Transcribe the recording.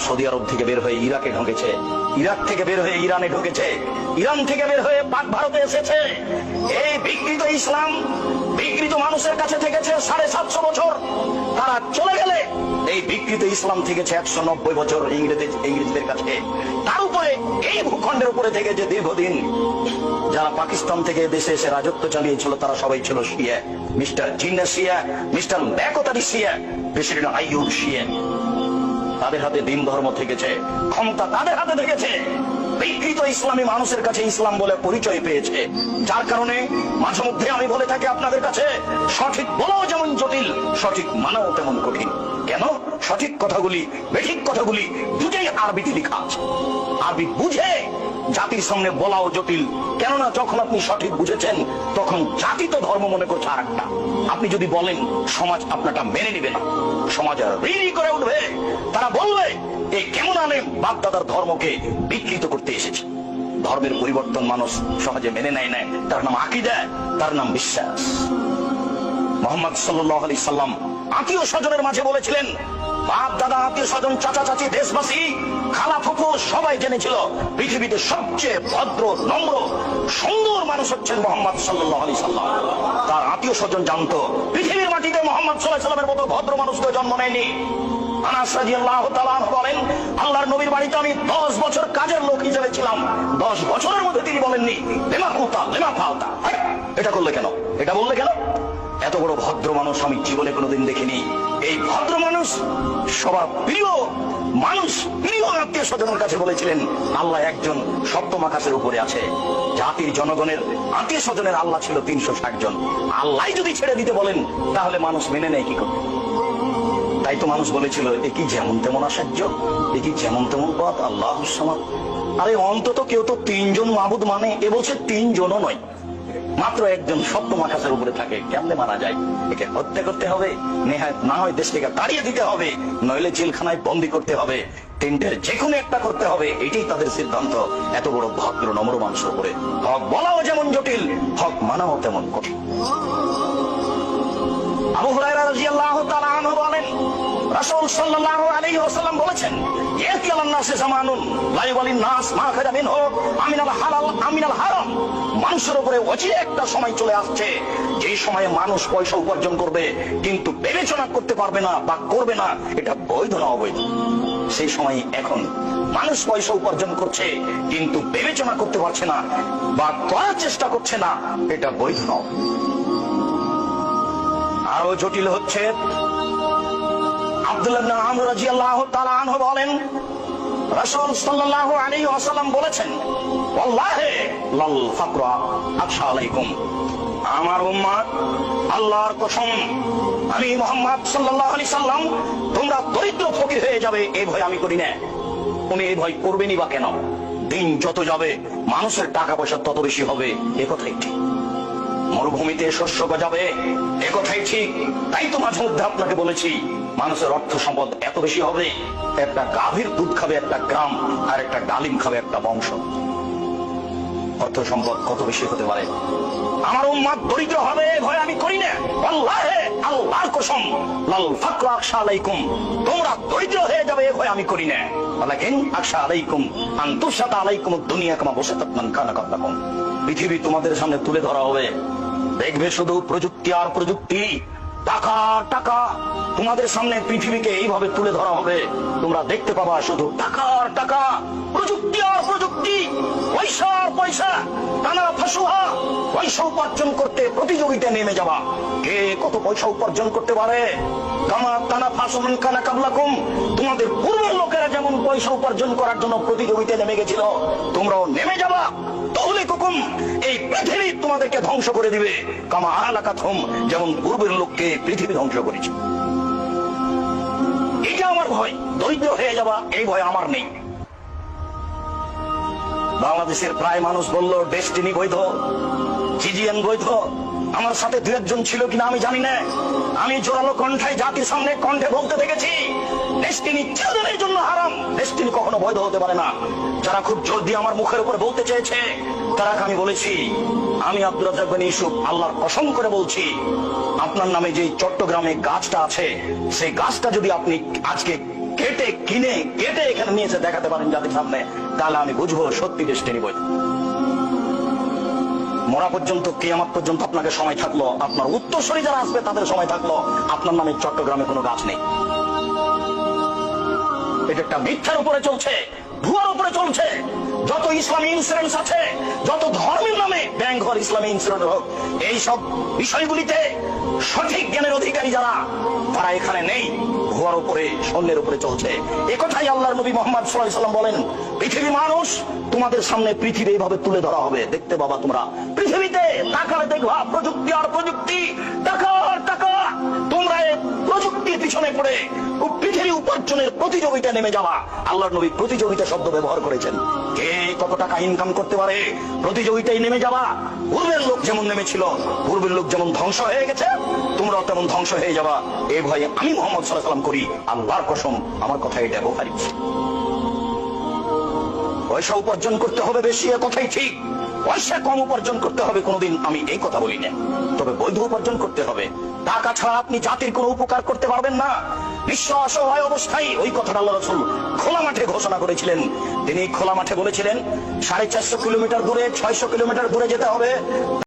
Saudi আরব থেকে বের হয়ে ইরাকে ঢুকেছে, ইরাক থেকে বের হয়ে ইরানে ঢুকেছে, ইরান থেকে বের হয়ে পাক ভারতে এসেছে। এই বিকৃত ইসলাম বিকৃত মানুষের কাছে থেকেছে 750 বছর। তারা চলে গেলে এই বিকৃত ইসলাম থেকেছে 190 বছর ইংরেজদের কাছে। তার উপরে এই ভূখণ্ডের উপরে থেকে যে দীর্ঘদিন যারা পাকিস্তান থেকে দেশে এসে রাজত্ব চালিয়েছিল তারা সবাই ছিল শিয়া। মিস্টার জিন্না শিয়া, মিস্টার ব্যাকতারি শিয়া, প্রেসিডেন্ট আইয়ুব শিয়া। তাদের হাতে দিন ধর্ম থেকেছে, ক্ষমতা তাদের হাতে থেকেছে। বিকৃত ইসলামী মানুষের কাছে ইসলাম বলে পরিচয় পেয়েছে, যার কারণে মাঝে মধ্যে আমি বলে থাকি আপনাদের কাছে, সঠিক বলাও যেমন জটিল, সঠিক মানাও তেমন কঠিন। কেন? সঠিক কথাগুলি বেঠিক কথাগুলি দুটোই আরবিতে লেখা আছে। আরবি বুঝে জাতির সামনে বলাও জটিল, কেননা যখন আপনি সঠিক বুঝেছেন তখন জাতি তো ধর্ম মনে করছে আর একটা। আপনি যদি বলেন সমাজ আপনারটা মেনে নিবে না, সমাজ রিরি করে উঠবে। তারা বলবে এই কেমন আলেম বাপ-দাদার ধর্মকে বিকৃত করতে এসেছে। ধর্মের পরিবর্তন মানুষ সহজে মেনে নেয় না, তার নাম আকীদা, তার নাম বিশ্বাস। মুহাম্মদ সাল্লাল্লাহু আলাইহি সাল্লাম আত্মীয় স্বজনের মাঝে বলেছিলেন, বাপ দাদা আত্মীয় স্বজন চাচা চাচি দেশবাসী খালা ফুফু সবাই জেনেছিল পৃথিবীতে সবচেয়ে ভদ্র নম্র সুন্দর মানুষ হচ্ছেন মুহাম্মদ সাল্লাল্লাহু আলাইহি সাল্লাম। তার আত্মীয় স্বজন জানতো পৃথিবীর মাটিতে মুহাম্মদ সাল্লাল্লাহু আলাইহি সাল্লামের মতো ভদ্র মানুষ কেউ জন্ম নেয়নি। আনাস রাদিয়াল্লাহু তাআলা বলেন, আল্লাহর নবীর বাড়িতে আমি 10 বছর কাজের লোক হিসেবে ছিলাম। 10 বছরের মধ্যে তিনি বলেননি লেমা কুতা লেমা ফালতা, এটা করলে কেন, এটা বললে কেন। এত বড় ভদ্র মানুষ আমি জীবনে কোনোদিন দেখিনি। এই ভদ্র মানুষ সবার প্রিয় মানুষ, প্রিয় আত্মীয় স্বজনের কাছে বলেছিলেন আল্লাহ একজন, সপ্তম আকাশের উপরে আছে। জাতির জনগণের আত্মীয় স্বজনের আল্লাহ ছিল 360 জন। আল্লাহ যদি ছেড়ে দিতে বলেন তাহলে মানুষ মেনে নেয় কি করবে? তাই তো মানুষ বলেছিল এ কি যেমন তেমন আশ্চর্য, এ কি যেমন তেমন পথ, আল্লাহুস সামাদ। আরে অন্তত কেউ তো 3 জন মাবুদ মানে, এ বলছে 3 জনও নয়, মাত্র একজন সপ্তম আকাশের উপরে থাকে। কেমনে মারা যায়? একে হত্যা করতে হবে, নেহাত না হয় দেশ থেকে তাড়িয়ে দিতে হবে, নইলে জেলখানায় বন্দি করতে হবে, তিনটের যে কোনো একটা করতে হবে। এটাই তাদের সিদ্ধান্ত। এত বড় ভদ্র নম্র মানুষের উপরে হক বলাও যেমন জটিল, হক মানাও তেমন কঠিন। আবু হুরায়রা রাদিয়াল্লাহু তাআলা আনহু বলেন, রাসূল সাল্লাল্লাহু আলাইহি ওয়াসাল্লাম বলেছেন, ইয়াতি আলান নাসে জামানুন লা ইউবালিন নাস মা খাজা মিনহু আমিনাল হালাল আমিনাল হারাম। মানুষের উপরে অচিরে একটা সময় চলে আসছে যে সময়ে মানুষ পয়সা উপার্জন করবে কিন্তু বিবেচনা করতে পারবে না বা করবে না এটা বৈধ না অবৈধ। সেই সময় এখন মানুষ পয়সা উপার্জন করছে কিন্তু বিবেচনা করতে পারছে না বা করার চেষ্টা করছে না, এটা বৈধ না। আরো জটিল হচ্ছে, আব্দুল্লাহ ইবনে আমর রাদিয়াল্লাহু তাআলা আনহু বলেন, রাসূল সাল্লাল্লাহু আলাইহি ওয়াসাল্লাম বলেছেন, ওয়াল্লাহি লাল ফাকরা আখশা আলাইকুম। আমার উম্মত, আল্লাহর কসম আমি মুহাম্মদ সাল্লাল্লাহু আলাইহি সাল্লাম তোমরা দরিদ্র ফকির হয়ে যাবে এই ভয় আমি করি না। উনি এই ভয় করবেনই বা কেন? দিন যত যাবে মানুষের টাকা পয়সা তত বেশি হবে, এ কথাই ঠিক। মরুভূমিতে শস্য গজাবে, এ কথাই ঠিক। তাই তো মাঝে মধ্যে আপনাকে বলেছি মানুষের অর্থ সম্পদ এত বেশি হবে, একটা গাভীর দুধ খাবে একটা গ্রাম, আর একটা ডালিম খাবে একটা বংশ। অর্থ সম্পদ কত বেশি হতে পারে। আমার উম্মত দরিদ্র হবে ভয় আমি করি না। আল্লাহে আল্লাহর কসম লাল ফাকরা আখশা আলাইকুম, তোমরা দরিদ্র হয়ে যাবে এ ভয় আমি করি না। ওয়ালাকিন আখশা আলাইকুম আন তুসাতা আলাইকুম দুনিয়া কামা বাসাতাত মান কানা ক্বাবলাকুম। পৃথিবী তোমাদের সামনে তুলে ধরা হবে, দেখবে শুধু প্রযুক্তি আর প্রযুক্তি, টাকা টাকা। তোমাদের সামনে পৃথিবীকে এইভাবে তুলে ধরা হবে, তোমরা দেখতে পাবা শুধু টাকা আর টাকা, প্রযুক্তি আর প্রযুক্তি, পয়সা আর পয়সা। টানা ফাসুহা, পয়সা উপার্জন করতে প্রতিযোগিতায় নেমে যাবা, কে কত পয়সা উপার্জন করতে পারে। কামা টানা ফাসুমান কানা কাবলাকুম, তোমাদের পূর্বের লোকেরা যেমন পয়সা উপার্জন করার জন্য প্রতিযোগিতায় নেমে গেছিল, তোমরাও নেমে যাবা। তাহলে কখন এই পৃথিবী তোমাদেরকে ধ্বংস করে দিবে, কামা আলাকাতহুম, যেমন পূর্বের লোককে পৃথিবী ধ্বংস করেছে। এটা আমার ভয়, দরিদ্র হয়ে যাবা এই ভয় আমার নেই। বাংলাদেশের প্রায় মানুষ বলল ডেস্টিনি বৈধ, জিজিএন বৈধ। আমার সাথে 2 একজন ছিল কিনা আমি জানি না। আমি জোরালো কণ্ঠায় জাতির সামনে কণ্ঠে বলতে দেখেছি ডেস্টিনি চিরদিনের জন্য হারাম, ডেস্টিনি কখনো বৈধ হতে পারে না। যারা খুব জোর দিয়ে আমার মুখের উপর বলতে চেয়েছে তারাকে আমি বলেছি, আমি আব্দুর রাজ্জাক বিন ইউসুফ আল্লাহর কসম করে বলছি, আপনার নামে যে চট্টগ্রামে গাছটা আছে সেই গাছটা যদি আপনি আজকে কেটে কিনে কেটে এখানে নিয়ে এসে দেখাতে পারেন জাতির সামনে, তাহলে আমি বুঝবো সত্যি দেশটি বই। মরা পর্যন্ত, কিয়ামত পর্যন্ত আপনাকে সময় থাকলো, আপনার উত্তরসূরি যারা আসবে তাদের সময় থাকলো, আপনার নামে চট্টগ্রামে কোনো গাছ নেই। এটা একটা মিথ্যার উপরে চলছে, ভুয়ার উপরে চলছে। যত ইসলামী ইন্স্যুরেন্স আছে, যত ধর্মের নামে ব্যাংক হোক, ইসলামী ইন্স্যুরেন্স হোক, এইসব বিষয়গুলিতে সঠিক জ্ঞানের অধিকারী যারা, তারা এখানে নেই। ভুয়ার উপরে, স্বর্ণের উপরে চলছে। একথাই আল্লাহর নবী মুহাম্মদ সাল্লাল্লাহু আলাইহি ওয়াসাল্লাম বলেন, পৃথিবী মানুষ তোমাদের সামনে পৃথিবী এইভাবে তুলে ধরা হবে। দেখতে বাবা, তোমরা পৃথিবীতে তাকালে দেখবা প্রযুক্তি আর প্রযুক্তি, টাকা আর টাকা। তোমরা এই প্রযুক্তির পিছনে পড়ে পৃথিবী উপার্জনের প্রতিযোগিতা নেমে যাওয়া। আল্লাহর নবী প্রতিযোগিতা শব্দ ব্যবহার করেছেন। কে কত টাকা ইনকাম করতে পারে, প্রতিযোগিতায় নেমে যাওয়া। পূর্বের লোক যেমন নেমেছিল, পূর্বের লোক যেমন ধ্বংস হয়ে গেছে, তোমরাও তেমন ধ্বংস হয়ে যাবা। এই ভয়ে আমি মুহাম্মদ সাল্লাল্লাহু আলাইহি ওয়াসাল্লাম করি, আল্লাহর কসম, আমার কথা এটা বুখারী। পয়সা উপার্জন করতে হবে বেশি, এ কথাই ঠিক। পয়সা কম উপার্জন করতে হবে কোনোদিন আমি এই কথা বলি না, তবে বৈধ উপার্জন করতে হবে। টাকা ছাড়া আপনি জাতির কোনো উপকার করতে পারবেন না। বিশ্ব অসহায় অবস্থায়, ওই কথাটা আল্লাহ রাসূল খোলা মাঠে ঘোষণা করেছিলেন। তিনি খোলা মাঠে বলেছিলেন 450 কিলোমিটার দূরে, 600 কিলোমিটার দূরে যেতে হবে।